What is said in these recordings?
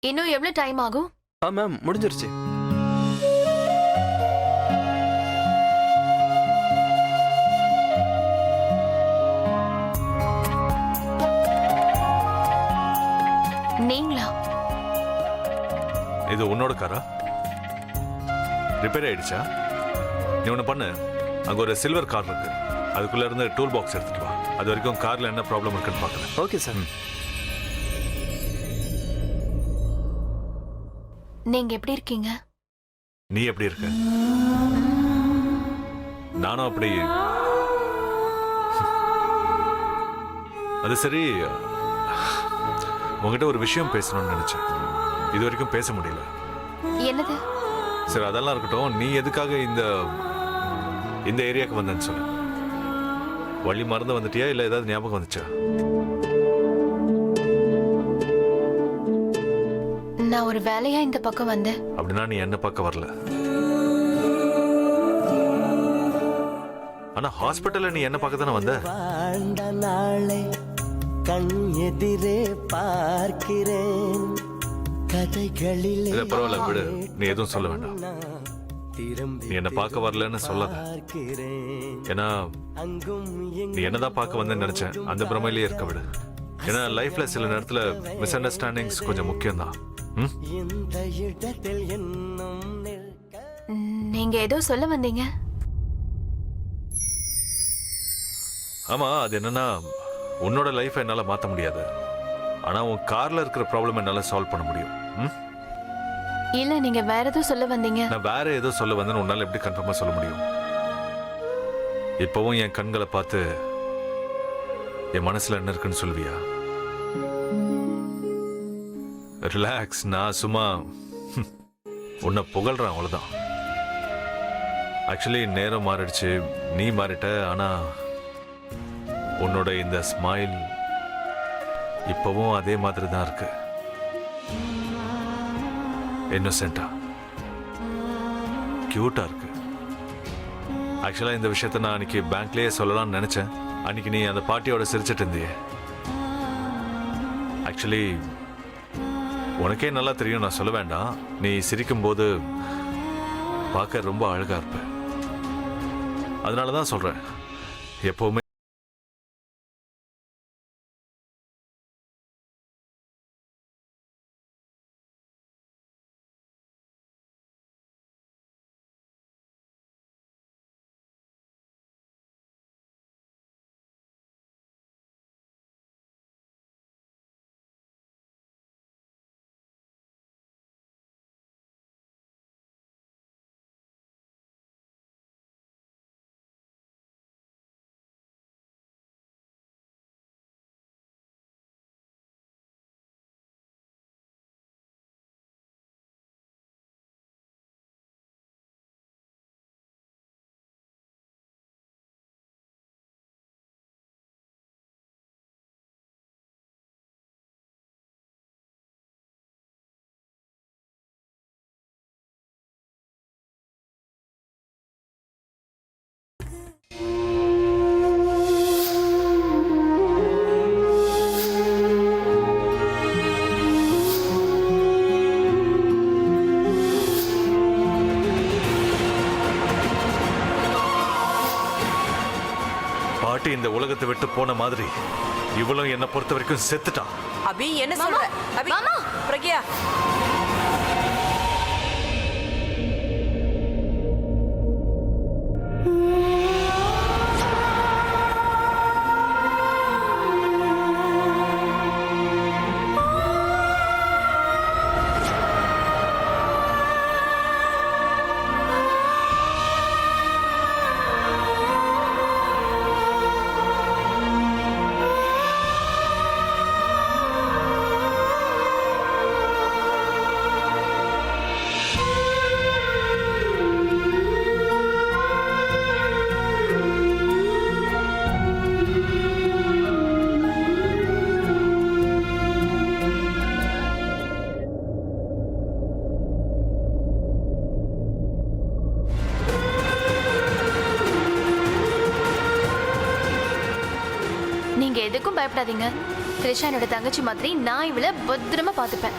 இன்னும் எவ்வளவு டைம் ஆகும்? மேம் முடிஞ்சிருச்சு. நீங்களா? இது உன்னோட காரா? ரிப்பேர் ஆயிடுச்சா? நீ ஒன்று பண்ணு, அங்கே ஒரு சில்வர் கார் இருக்கு, அதுக்குள்ள இருந்து டூல் பாக்ஸ் எடுத்துட்டு வா. அது வரைக்கும் கார்ல என்ன ப்ராப்ளம் இருக்குன்னு பார்க்கலாம். Okay sir. நீங்க எப்படி இருக்கீங்க? நீ எப்படி இருக்க? நானும் அப்படி. அது சரி, உங்ககிட்ட ஒரு விஷயம் பேசணும்னு நினைச்சேன், இது வரைக்கும் பேச முடியல. என்னது? சரி அதெல்லாம் இருக்கட்டும், நீ எதுக்காக இந்த ஏரியாவுக்கு வந்தேன்னு சொல்லு. வழி மறந்து வந்துட்டியா இல்ல ஏதாவது ஞாபகம் வந்துச்சா? நான் ஒரு வேலையா இந்த பக்கம் வந்தேன். அப்படின்னா நீ என்ன பார்க்க வரல. ஆனா ஹாஸ்பிட்டல்ல நீ என்ன பார்க்க தானே வந்த? வாழ்ந்த நாளை கண் எதிரே பார்க்கிறேன், கதைகளிலே இல்ல பரவாயில்ல விடு, நீ எதுவும் சொல்ல வேண்டாம். நீ என்ன பார்க்க வரலன்னு சொல்லாத. ஏன்னா நீ என்னதான் பார்க்க வந்தேன்னு நினைச்சேன், அந்த பிரமையிலேயே இருக்க விடு. ஏன்னா லைஃப்ல சில நேரத்துல மிஸ் அண்டர்ஸ்டாண்டிங்ஸ் கொஞ்சம் முக்கியம் தான். நீங்க ஏதோ சொல்ல வந்தீங்க. ஆமா, அது என்னன்னா உன்னோட லைஃப் என்னால மாத்த முடியாது, ஆனா உன் கார்ல இருக்கிற ப்ராப்ளம் என்னால சால்வ் பண்ண முடியும். இல்ல நீங்க வேற ஏதோ சொல்ல வந்தீங்க. நான் வேற ஏதோ சொல்ல வந்தேன்னு உன்னால எப்படி கன்ஃபார்மா சொல்ல முடியும்? இப்பவும் என் கண்களை பார்த்து என் மனசுல என்ன இருக்குன்னு சொல்வியா? ரிலாக்ஸ், நான் சும்மா உன்னை புகழ்றேன், அவ்வளவுதான். ஆக்சுவலி நேரம் மாறிடுச்சு, நீ மாறிட்ட. ஆனா உன்னோட இந்த ஸ்மைல் இப்பவும் அதே மாதிரி தான் இருக்கு. இன்னோசென்ட்டா, கியூட்டா இருக்கு. ஆக்சுவலா இந்த விஷயத்த நான் அன்னைக்கு பேங்க்லயே சொல்லலாம்னு நினைச்சேன். அன்னைக்கு நீ அந்த பாட்டியோட சிரிச்சிட்டு இருந்தியே, ஆக்சுவலி உனக்கே நல்லா தெரியும், நான் சொல்ல வேண்டாம். நீ சிரிக்கும் போது பார்க்க ரொம்ப அழகா இருப்ப. அதனாலதான் சொல்றேன், எப்பவுமே பாட்டி இந்த உலகத்தை விட்டு போன மாதிரி இவளும் என்ன பொறுத்த வரைக்கும் செத்துட்டான். அபி என்ன சொல்ற? அபி பிரக்யா, நீங்க எதுக்கும் பயப்படாதீங்க. திரிஷா என்னோட தங்கச்சி மாதிரி நான் இவளை பத்திரமா பாத்துப்பேன்.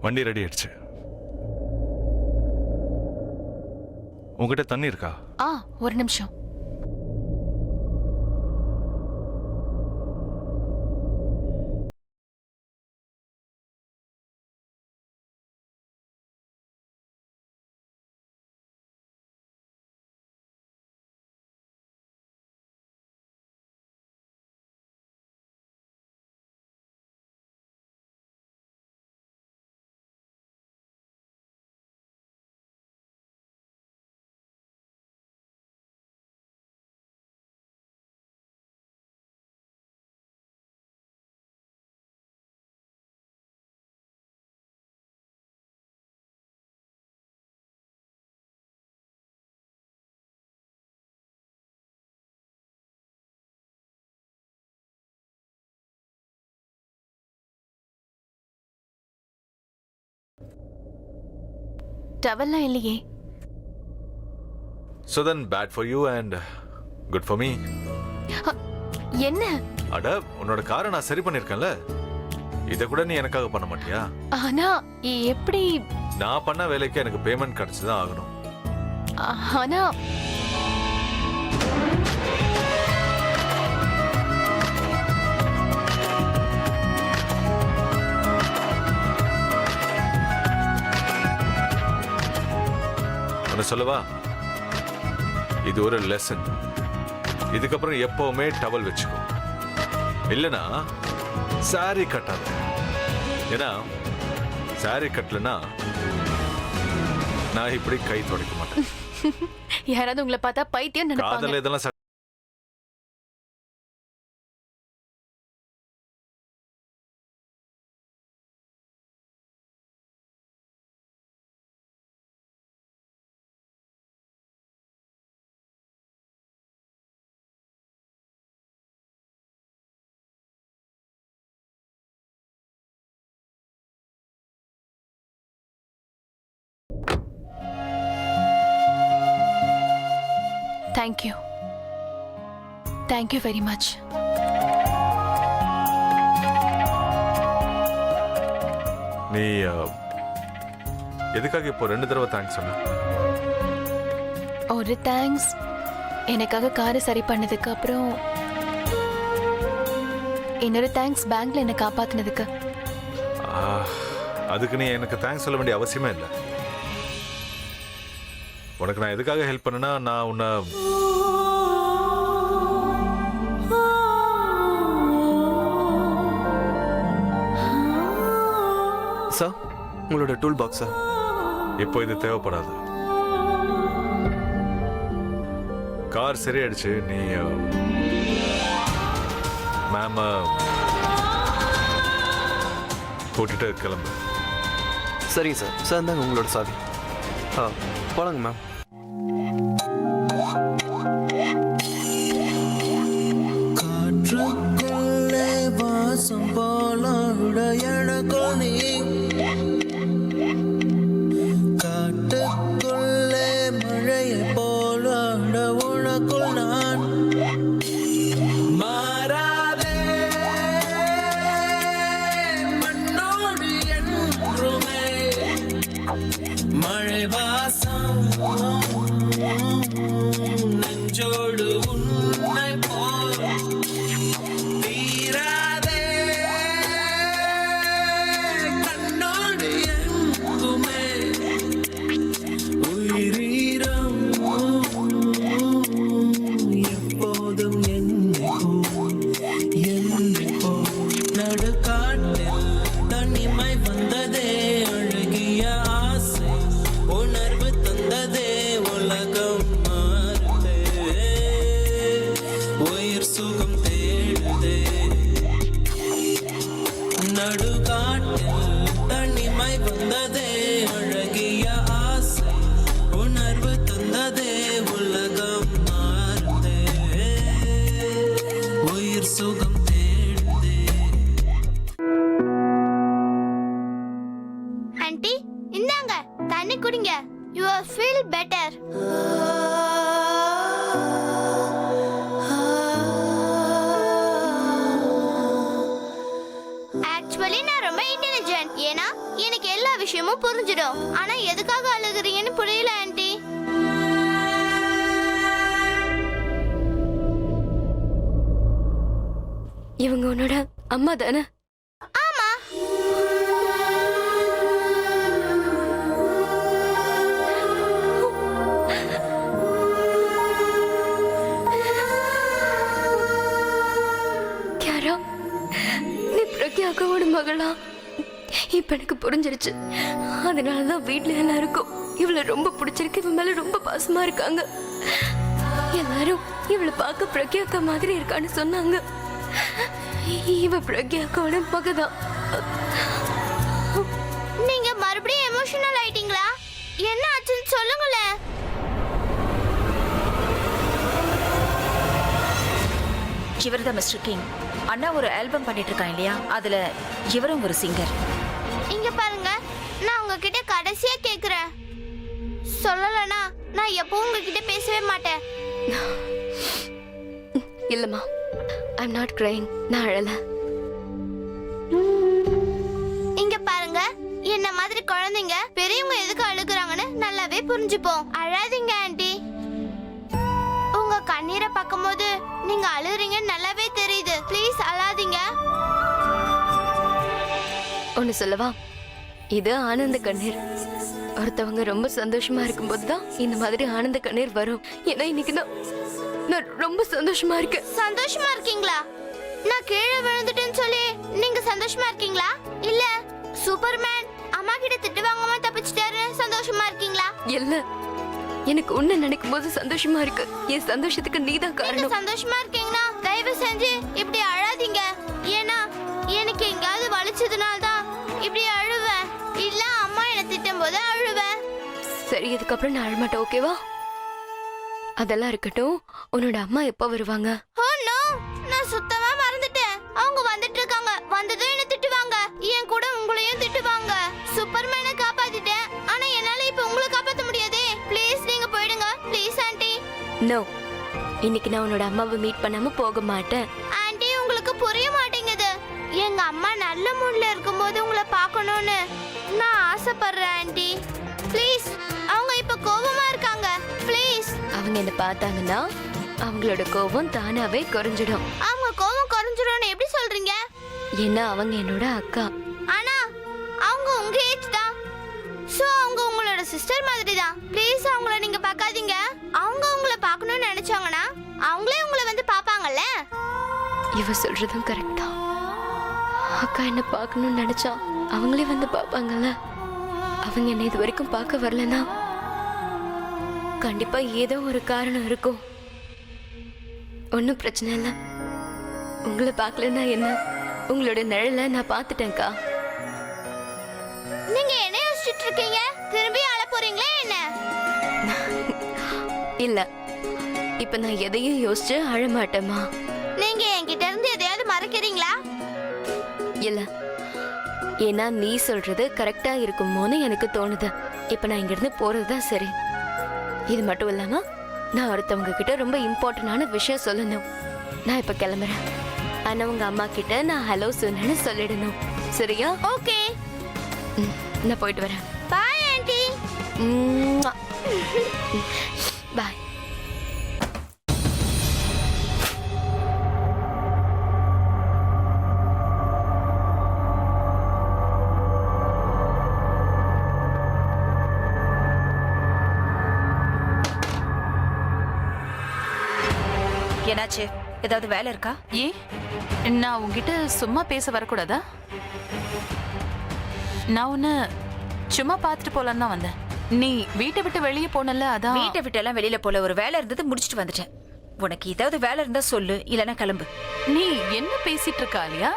வண்டி ரெடி ஆயிடுச்சு. உங்ககிட்ட தண்ணி இருக்கா? ஒரு நிமிஷம். டவல்லாம் இல்லையே. So then bad for you and good for me. என்ன? அட, உன்னோட காரை நான் சரி பண்ணிருக்கேன்ல, இத கூட நீ எனக்காக பண்ண மாட்டியா? ஆனா எப்படி? நான் பண்ண வேலைக்கு எனக்கு பேமெண்ட் கிடைச்சுதான் ஆகணும். ஆனா சொல்லவா, இது ஒரு லெசன். இதுக்கப்புறம் எப்பவுமே டவல் வச்சுக்கோ, இல்லனா சாரி கட்டாத. ஏன்னா சாரி கட்டலனா நான் இப்படி கை துடைக்க மாட்டேன். யாராவது உங்களை பார்த்தா பைத்தியம் நினைப்பாங்க. காதல இதெல்லாம் Thank you. Thank you very much. நீ எதுக்காக இப்போ 2 தடவை தேங்க்ஸ் சொன்ன? ஒரு தேங்க்ஸ் எனக்காக காரை சரி பண்ணதுக்கு அப்புறம், இன்னொரு தேங்க்ஸ் பேங்க்ல என்ன காப்பாத்தினதுக்கு. அதுக்கு நீ எனக்கு தேங்க்ஸ் சொல்ல வேண்டிய அவசியமே இல்லை. உனக்கு நான் எதுக்காக ஹெல்ப் பண்ணனா, நான் உன்னை சார், உங்களோட டூல் பாக்ஸ் சார். இப்போ இது தேவைப்படாது. கார் சரியாயிடுச்சு. நீ மேம் கூட்டிட்டு கிளம்பு. சரிங்க சார். சார், இந்தாங்க உங்களோட சாவி. போலாங்க மேம். காற்றுக்குள்ளே வாசம் போல எனக்குள் நீ, காட்டுக்குள்ளே மழையை போல உனக்குள் நான். மாறாதே மண்ணோடு என்றுமே மழை வாசம் நெஞ்சோடு உன்னை போல் தீராதே கண்ணோடு எங்குமே உயிரீரம் எப்போதும் என்னைக்கோ நடுக்காட்டில் தனிமை வந்ததே, அழகிய ஆசை உணர்வு தந்ததே, உலகம் மாறுதே, உயிர் சுகம் தேடுதே. நடுக்காட்டில் தனிமை வந்ததே, அழகிய ஆசை உணர்வு தந்ததே, உலகம் மாறுதே, உயிர் சுகம் தேடுதே. ஆண்டி, இந்தாங்க தண்ணி குடிங்க. You will feel better. Actually நான் ரொம்ப இன்டெலிஜென்ட். ஏன்னா எனக்கு எல்லா விஷயமும் புரிஞ்சிடும். ஆனா எதுக்காக அழுகுறீங்கன்னு புரியல ஆண்டி. இவங்க உன்னோட அம்மா தானே? ஆமா. கியாரா, நீ பிரக்யாக்காவோட மகளா? இப்ப எனக்கு புரிஞ்சிருச்சு. அதனாலதான் வீட்ல எல்லாருக்கும் இவளை ரொம்ப பிடிச்சிருக்கு, இவன் மேல ரொம்ப பாசமா இருக்காங்க. எல்லாரும் இவளை பார்க்க பிரக்யாக்கா மாதிரி இருக்கான்னு சொன்னாங்க. இவ பிரக்யாக்காவோட மகதான். நீங்க மறுபடியும் எமோஷனல் ஆயிட்டீங்களா? என்ன ஆச்சுன்னு சொல்லுங்களேன். இவர்தான் மிஸ்டர் கிங். அண்ணா ஒரு ஆல்பம் பண்ணிட்டு இருக்கான் இல்லையா, அதுல இவரும் ஒரு சிங்கர். இங்க பாருங்க, நான் உங்ககிட்ட கடைசியா கேக்குறேன். சொல்லலனா நான் எப்பவும் உங்ககிட்ட பேசவே மாட்டேன். இல்லம்மா, ஐம் நாட் கிரைங். நான் அழல. இங்க பாருங்க, என்ன மாதிரி குழந்தைங்க பெரியவங்க எதுக்கு அழுகுறாங்கன்னு நல்லாவே புரிஞ்சுப்போம். அழாதீங்க ஆண்டி. உங்க கண்ணீரை பார்க்கும்போது நீங்க அழுறீங்கன்னு நல்லாவே தெரியுது. ப்ளீஸ் அழாதீங்க. ஒன்னு சொல்லவா? இது ஆனந்த கண்ணீர். ஒருத்தவங்க ரொம்ப சந்தோஷமா இருக்கும்போது தான் இந்த மாதிரி ஆனந்த கண்ணீர் வரும். ஏன்னா இன்னைக்கு நான் ரொம்ப சந்தோஷமா இருக்கேன். சந்தோஷமா இருக்கீங்களா? நான் கீழே விழுந்துட்டேன்னு சொல்லி நீங்க சந்தோஷமா இருக்கீங்களா? இல்ல சூப்பர்மேன் அம்மா கிட்ட திட்டு வாங்காம தப்பிச்சிட்டாரு சந்தோஷமா இருக்கீங்களா? இல்ல, எனக்கு உன்னை நினைக்கும் போது சந்தோஷமா இருக்கு. என் சந்தோஷத்துக்கு நீதான் நீங்க காரணம். சந்தோஷமா இருக்கீங்கன்னா தயவு செஞ்சு இப்படி அழாதீங்க. ஏன்னா எனக்கு எங்கயாவது வலிச்சதுனால தான் இப்படி அழுவேன். இல்ல அம்மா என்ன திட்டும் போது அழுவேன். சரி, இதுக்கப்புறம் நான் அழமாட்டேன், ஓகேவா? அதெல்லாம் இருக்கட்டும். உன்னோட அம்மா எப்ப வருவாங்க? ஓ நோ, நான் சுத்தமா மறந்துட்டேன். அவங்க வந்துட்டு இருக்காங்க. வந்ததும் என்ன திட்டுவாங்க. என் கூட உங்களையும் திட்டுவாங்க. சூப்பர்மேனை காப்பாத்திட்டேன், ஆனா என்னால இப்ப உங்களை காப்பாத்த முடியாதே. ப்ளீஸ் நீங்க போயிடுங்க. Please aunty. நோ, இன்னைக்கு நான் உன்னோட அம்மாவை மீட் பண்ணாம போக மாட்டேன். ஆண்டி உங்களுக்கு புரிய மாட்டேங்குது. எங்க அம்மா நல்ல மூட்ல இருக்கும்போது உங்களை பார்க்கணும்னு நான் ஆசைப்படுறேன் ஆண்டி. ப்ளீஸ். அவங்க இப்ப கோபமா இருக்காங்க. ப்ளீஸ். அவங்க என்ன பார்த்தாங்கன்னா அவங்களோட கோபம் தானாவே குறைஞ்சிடும். அவங்க கோபம் குறைஞ்சிரும்னு எப்படி சொல்றீங்க? ஏன்னா அவங்க என்னோட அக்கா. ஆனா அவங்க உங்க ஏஜ் தான். சோ அவங்க உங்களோட சிஸ்டர் மாதிரி தான். ப்ளீஸ் அவங்கள நீங்க பார்க்காதீங்க. அவங்க உங்களை பார்க்கணும்னு நினைச்சாங்கன்னா அவங்களே உங்களை வந்து பார்ப்பாங்கல்ல. இவ சொல்றதும் கரெக்டா. அக்கா என்ன பார்க்கணும்னு நினைச்சா அவங்களே வந்து பார்ப்பாங்கல்ல. அவங்க என்ன இது வரைக்கும் பார்க்க வரலனா கண்டிப்பா ஏதோ ஒரு காரணம் இருக்கும். ஒன்னும் பிரச்சனை இல்லை. உங்களை பார்க்கலன்னா என்ன, உங்களோட நிழலை நான் பார்த்துட்டேன்க்கா. நீங்க என்ன யோசிச்சுட்டு இருக்கீங்க? திரும்பி அழ போறீங்களா என்ன? இல்ல, இப்ப நான் எதையும் யோசிச்சு அழ மாட்டேமா. நீங்க என்கிட்ட இருந்து எதையாவது மறைக்கிறீங்களா? இல்ல, ஏன்னா நீ சொல்றது கரெக்டா இருக்குமோன்னு எனக்கு தோணுது. இப்ப நான் இங்க இருந்து போறதுதான் சரி. இது மட்டும் இல்லாம நான் ஒருத்தவங்க கிட்ட ரொம்ப இம்பார்ட்டன்டான விஷயம் சொல்லணும். நான் இப்ப கிளம்புறேன். ஆனா உங்க அம்மா கிட்ட நான் ஹலோ சொன்னேன்னு சொல்லிடணும். சரியா? ஓகே. நான் போயிட்டு வரேன். Bye aunty. பாய். என்னாச்சு? ஏதாவது வேலை இருக்கா? ஏன் நான் உங்ககிட்ட சும்மா பேச வரக்கூடாதா? நான் உன்னை சும்மா பார்த்துட்டு போலான்னு தான் வந்தேன். நீ வீட்டை விட்டு வெளியே போனல, அதான். வீட்டை விட்டு எல்லாம் வெளியில போல, ஒரு வேலை இருந்தது, முடிச்சிட்டு வந்துட்டேன். உனக்கு ஏதாவது வேலை இருந்தா சொல்லு, இல்லைன்னா கிளம்பு. நீ என்ன பேசிட்டு இருக்கா இல்லையா?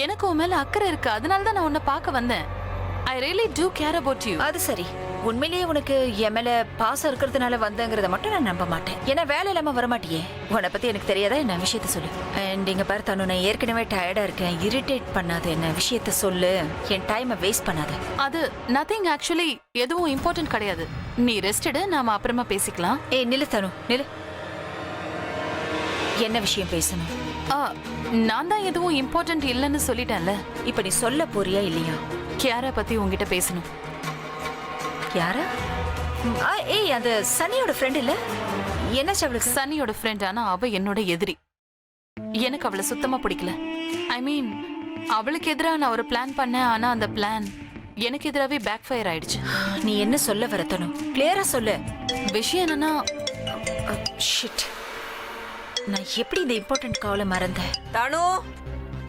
எனக்கு உன் மேல அக்கறை இருக்கு, அதனால தான் நான் உன்னை பார்க்க வந்தேன். I really do care about you. அது சரி, உண்மையிலேயே உனக்கு என் மேல பாசம் இருக்கிறதுனால வந்தங்கிறத மட்டும் நான் நம்ப மாட்டேன். ஏன்னா வேலை இல்லாம வரமாட்டியே. உன்னை பத்தி எனக்கு தெரியாதா? என்ன விஷயத்த சொல்லு. அண்ட் இங்க பாரு தனு, நான் ஏற்கனவே டயர்டா இருக்கேன். இரிட்டேட் பண்ணாத, என்ன விஷயத்த சொல்லு. என் டைமை வேஸ்ட் பண்ணாத. அது நதிங், ஆக்சுவலி எதுவும் இம்பார்ட்டன்ட் கிடையாது. நீ ரெஸ்ட் எடு, நாம அப்புறமா பேசிக்கலாம். ஏய் நில்லு தனு, நில்லு. என்ன விஷயம் பேசணும்? நான் தான் எதுவும் இம்பார்ட்டன்ட் இல்லைன்னு சொல்லிட்டேன்ல. இப்ப நீ சொல்ல போறியா இல்லையா? கியாரா பத்தி உங்ககிட்ட பேசணும். யாரா? ஏய், அந்த சனியோட ஃப்ரெண்ட் இல்ல? என்னாச்சு அவளுக்கு? சனியோட ஃப்ரெண்ட், ஆனா அவ என்னோட எதிரி. எனக்கு அவளை சுத்தமா பிடிக்கல. ஐ மீன், அவளுக்கு எதிராக நான் ஒரு பிளான் பண்ணேன், ஆனா அந்த பிளான் எனக்கு எதிராகவே பேக் ஃபயர் ஆயிடுச்சு. நீ என்ன சொல்ல வர தனு? கிளியரா சொல்லு. விஷயம் என்னன்னா, ஷிட், நான் எப்படி இந்த இம்பார்ட்டன்ட் காலை மறந்தேன்? தனு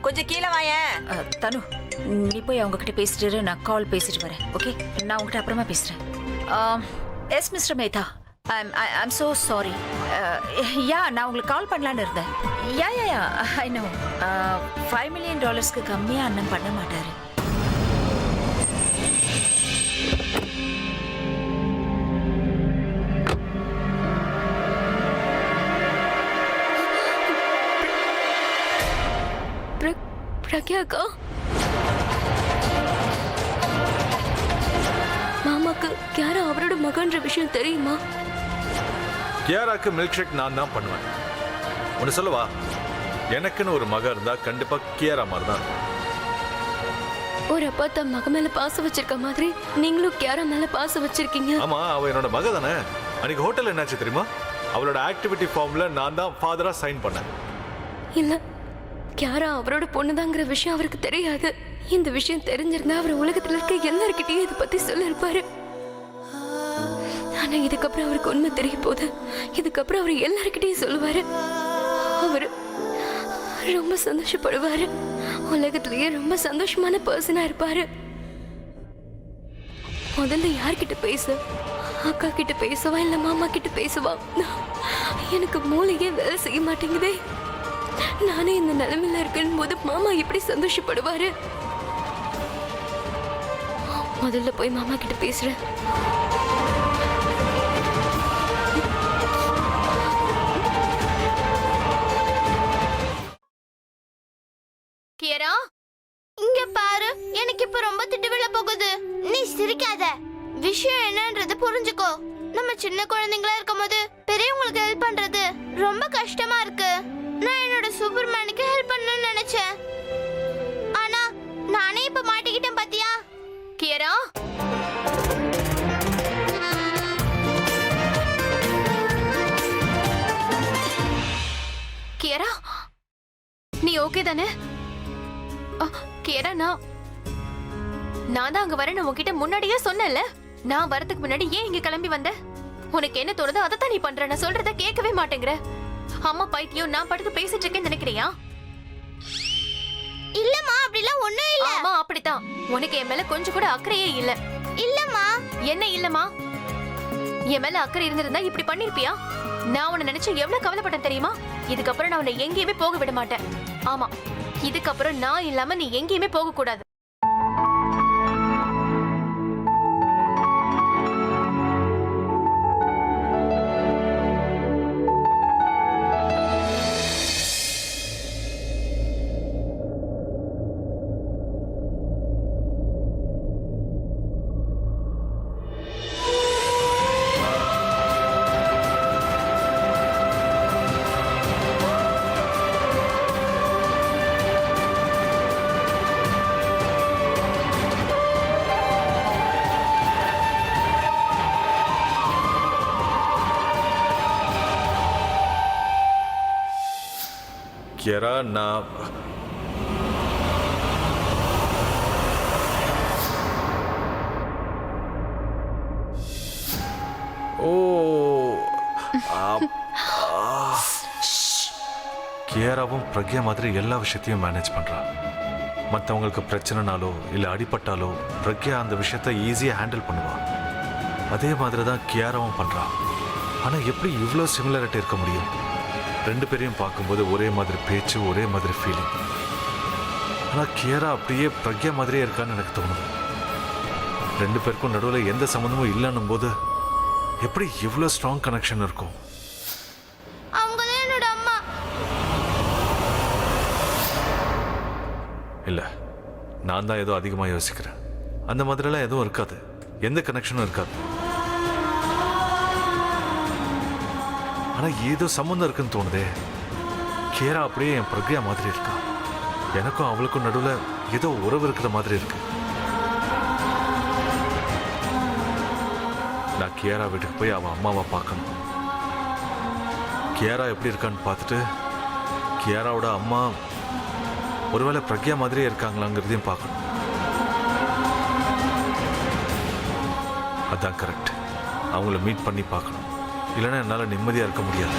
கொஞ்சம் கீழே வாயேன். தனு, நீ போய் அவங்க கிட்ட பேசிட்டு இரு, நான் கால் பேசிட்டு வரேன். ஓகே, நான் உங்ககிட்ட அப்புறமா பேசுறேன். S mister Mehta, I'm so sorry. யா, நான் உங்களுக்கு கால் பண்ணலான்னு இருந்தேன். யா ஐ நோ. $5 million கம்மியா அண்ணன் பண்ண மாட்டாரு. பிரக்யாக்கா, மாமாக்கு கியாரா அவரோட மகன்ற விஷயம் தெரியுமா? கியாராக்கு மில்க் ஷேக் நான் தான் பண்ணுவேன். ஒன்று சொல்லவா, எனக்குன்னு ஒரு மக இருந்தா கண்டிப்பா கியாரா மாதிரி தான் இருக்கும். ஒரு அப்பா தன் மக மேல பாசம் வச்சிருக்க மாதிரி நீங்களும் கியாரா மேல பாசம் வச்சிருக்கீங்க. ஆமா, அவ என்னோட மக தானே. அன்னைக்கு ஹோட்டல் என்னாச்சு தெரியுமா? அவளோட ஆக்டிவிட்டி ஃபார்ம்ல நான் தான் ஃபாதரா சைன் பண்ணேன். இல்ல, கியாரா அவரோட பொண்ணுதாங்கிற விஷயம் அவருக்கு தெரியாது. இந்த விஷயம் தெரிஞ்சிருந்தா அவர் உலகத்துல இருக்க எல்லார்கிட்டயும் இதை பத்தி சொல்லிருப்பாரு. ஆனா இதுக்கப்புறம் அவருக்கு உண்மை தெரிய போகுது. இதுக்கப்புறம் அவர் எல்லார்கிட்டயும் சொல்லுவாரு. அவரு ரொம்ப சந்தோஷப்படுவாரு. உலகத்திலேயே ரொம்ப சந்தோஷமான பர்சனா இருப்பாரு. முதல்ல யார்கிட்ட பேச? அக்கா கிட்ட பேசவா இல்ல மாமா கிட்ட பேசவா? எனக்கு மூளையே வேலை செய்ய மாட்டேங்குதே. நானே இந்த நிலைமையில இருக்கும் போது மாமா எப்படி சந்தோஷப்படுவாரு? முதல்ல போய் மாமா கிட்ட பேசுறேன். கியரா, இங்க பாரு, எனக்கு இப்ப ரொம்ப திட்டு விழ போகுது. நீ சிரிக்காத. விஷயம் என்னன்றது புரிஞ்சுக்கோ. நம்ம சின்ன குழந்தைங்களா இருக்கும்போது பெரியவங்களுக்கு ஹெல்ப் பண்றது ரொம்ப கஷ்டமா இருக்கு. நான் என்னோட சூப்பர்மேனுக்கு ஹெல்ப் பண்ணணும்னு நினைச்சேன். ஆனா நானே இப்ப மாட்டிக்கிட்டேன் பாத்தியா? கியரா, கியாரா, நீ ஓகே தானே? கியாரா, நான் தான் அங்க வரேன்னு உன்கிட்ட முன்னாடியே சொன்னேன்ல. நான் வரதுக்கு முன்னாடி ஏன் இங்க கிளம்பி வந்த? உனக்கு என்ன தோணுதோ அதைத்தான் நீ பண்ற. நான் சொல்றத கேட்கவே மாட்டேங்கிற. அம்மா பைத்தியம், நான் படுத்து பேசிட்டு இருக்கேன்னு நினைக்கிறியா? இல்லம்மா, அப்படிலாம் ஒண்ணும் இல்ல. ஆமா, அப்படித்தான். உனக்கு என் மேல கொஞ்சம் கூட அக்கறையே இல்ல. இல்லம்மா. என்ன இல்லம்மா? என் மேல அக்கறை இருந்திருந்தா இப்படி பண்ணிருப்பியா? நான் உன்னை நினைச்சு எவ்வளவு கவலைப்பட்டேன் தெரியுமா? இதுக்கப்புறம் நான் உன்னை எங்கேயுமே போக விட மாட்டேன். ஆமா, இதுக்கப்புறம் நான் இல்லாம நீ எங்கேயுமே போக கூடாது. கியாரா, நான் கியாராவும் பிரக்யா மாதிரி எல்லா விஷயத்தையும் மேனேஜ் பண்றா. மற்றவங்களுக்கு பிரச்சனைனாலோ இல்லை அடிபட்டாலோ பிரக்யா அந்த விஷயத்த ஈஸியாக ஹேண்டில் பண்ணுவா. அதே மாதிரி தான் கியாராவும் பண்றா. ஆனால் எப்படி இவ்வளோ சிமிலாரிட்டி இருக்க முடியும்? ரெண்டு பேரையும் பார்க்கும்போது ஒரே மாதிரி பேச்சு, ஒரே மாதிரி ஃபீலிங். ஆனால் கியாரா அப்படியே பிரக்யா மாதிரியே இருக்கான்னு எனக்கு தோணுது. ரெண்டு பேருக்கும் நடுவில் எந்த சம்மந்தமும் இல்லைன்னும் போது எப்படி இவ்வளோ ஸ்ட்ராங் கனெக்ஷன் இருக்கும்? அவங்கதான் என்னோட அம்மா. இல்லை, நான் தான் ஏதோ அதிகமாக யோசிக்கிறேன். அந்த மாதிரிலாம் எதுவும் இருக்காது. எந்த கனெக்ஷனும் இருக்காது. ஆனால் ஏதோ சம்மந்தம் இருக்குன்னு தோணுதே. கியாரா அப்படியே என் பிரக்யா மாதிரி இருக்கா. எனக்கும் அவளுக்கும் நடுவில் ஏதோ உறவு இருக்கிற மாதிரி இருக்கு. நான் கியாரா வீட்டுக்கு போய் அவன் அம்மாவை பார்க்கணும். கியாரா எப்படி இருக்கான்னு பார்த்துட்டு கியாராவோட அம்மா ஒருவேளை பிரக்யா மாதிரியே இருக்காங்களாங்கிறதையும் பார்க்கணும். அதான் கரெக்ட். அவங்கள மீட் பண்ணி பார்க்கணும். இல்லைன்னா என்னால் நிம்மதியாக இருக்க முடியாது.